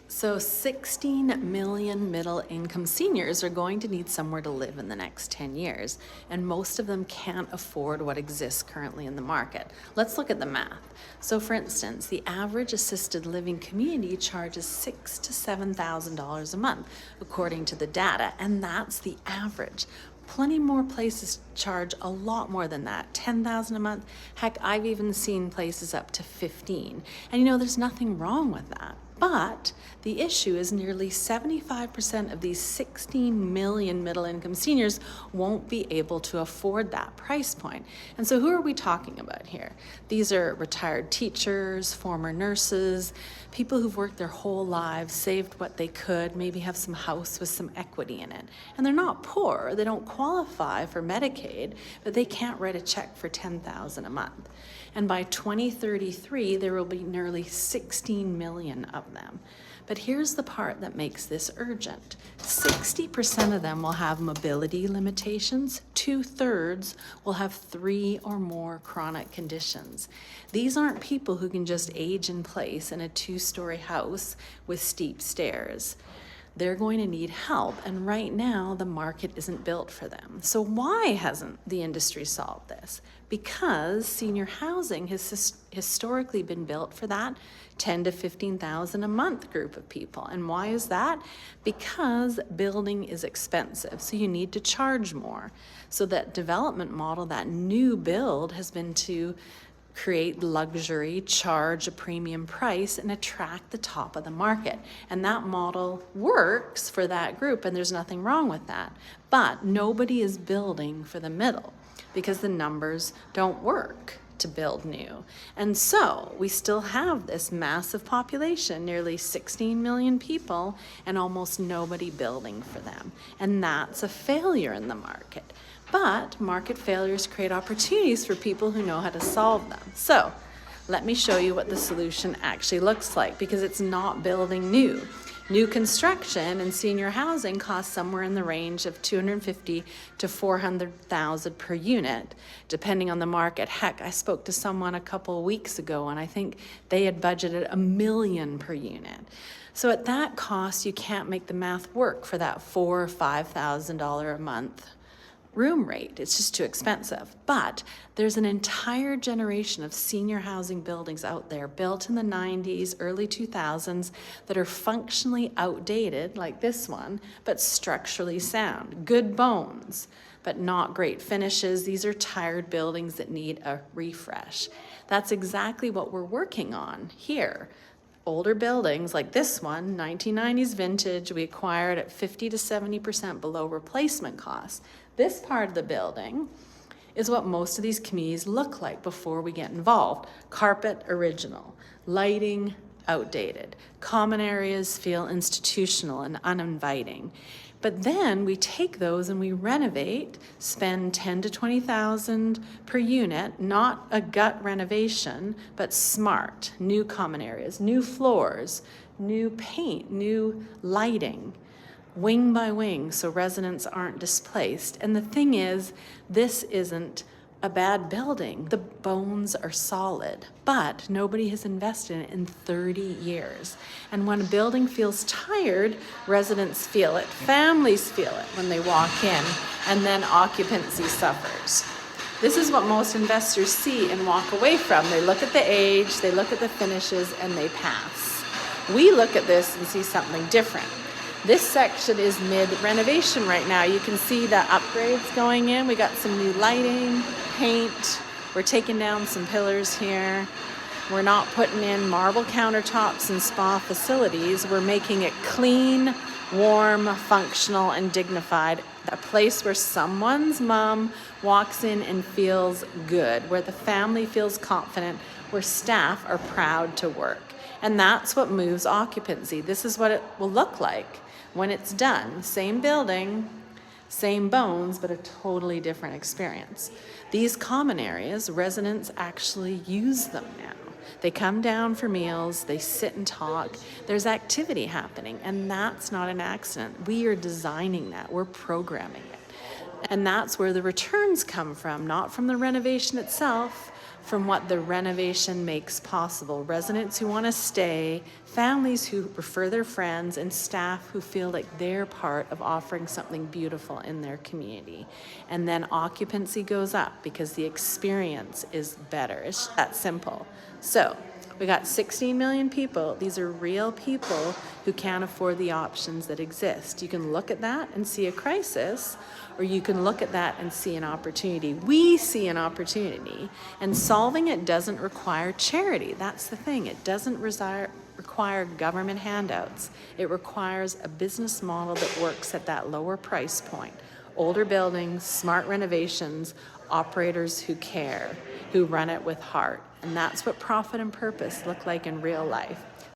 So 16 million middle-income seniors are going to need somewhere to live in the next 10 years, and most of them can't afford what exists currently in the market. Let's look at the math. So for instance, the average assisted living community charges $6,000 to $7,000 a month, according to the data, and that's the average. Plenty more places charge a lot more than that, $10,000 a month. Heck, I've even seen places up to 15. And there's nothing wrong with that. But the issue is nearly 75% of these 16 million middle-income seniors won't be able to afford that price point. And so who are we talking about here? These are retired teachers, former nurses, people who've worked their whole lives, saved what they could, maybe have some house with some equity in it. And they're not poor, they don't qualify for Medicaid, but they can't write a check for $10,000 a month. And by 2033, there will be nearly 16 million of them. But here's the part that makes this urgent. 60% of them will have mobility limitations. 2/3 will have 3 or more chronic conditions. These aren't people who can just age in place in a 2-story house with steep stairs. They're going to need help, and right now the market isn't built for them. So why hasn't the industry solved this? Because senior housing has historically been built for that 10 to 15,000 a month group of people. And why is that? Because building is expensive, so you need to charge more. So that development model, that new build, has been to create luxury, charge a premium price, and attract the top of the market. And that model works for that group, and there's nothing wrong with that. But nobody is building for the middle because the numbers don't work to build new. And so we still have this massive population, nearly 16 million people, and almost nobody building for them. And that's a failure in the market. But market failures create opportunities for people who know how to solve them. So let me show you what the solution actually looks like, because it's not building new. New construction and senior housing costs somewhere in the range of $250,000 to $400,000 per unit, depending on the market. Heck, I spoke to someone a couple of weeks ago, and I think they had budgeted $1 million per unit. So at that cost, you can't make the math work for that $4,000 or $5,000 a month room rate. It's just too expensive. But there's an entire generation of senior housing buildings out there built in the 90s, early 2000s that are functionally outdated, like this one, but structurally sound. Good bones, but not great finishes. These are tired buildings that need a refresh. That's exactly what we're working on here. Older buildings like this one, 1990s vintage, we acquired at 50 to 70% below replacement costs. This part of the building is what most of these communities look like before we get involved. Carpet, original. Lighting, outdated. Common areas feel institutional and uninviting. But then we take those and we renovate, spend $10,000 to $20,000 per unit, not a gut renovation, but smart, new common areas, new floors, new paint, new lighting, wing by wing, so residents aren't displaced. And the thing is, this isn't a bad building. The bones are solid, but nobody has invested in it in 30 years. And when a building feels tired, residents feel it, families feel it when they walk in, and then occupancy suffers. This is what most investors see and walk away from. They look at the age, they look at the finishes, and they pass. We look at this and see something different. This section is mid-renovation right now. You can see the upgrades going in. We got some new lighting, paint. We're taking down some pillars here. We're not putting in marble countertops and spa facilities. We're making it clean, warm, functional, and dignified. A place where someone's mom walks in and feels good, where the family feels confident, where staff are proud to work. And that's what moves occupancy. This is what it will look like when it's done. Same building, same bones, but a totally different experience. These common areas, residents actually use them now. They come down for meals, they sit and talk, there's activity happening, and that's not an accident. We are designing that, we're programming it. And that's where the returns come from, not from the renovation itself, from what the renovation makes possible. Residents who want to stay, families who refer their friends, and staff who feel like they're part of offering something beautiful in their community. And then occupancy goes up because the experience is better. It's that simple. So we got 16 million people. These are real people who can't afford the options that exist. You can look at that and see a crisis, or you can look at that and see an opportunity. We see an opportunity, and solving it doesn't require charity. That's the thing. It doesn't require government handouts. It requires a business model that works at that lower price point. Older buildings, smart renovations, operators who care, who run it with heart. And that's what profit and purpose look like in real life.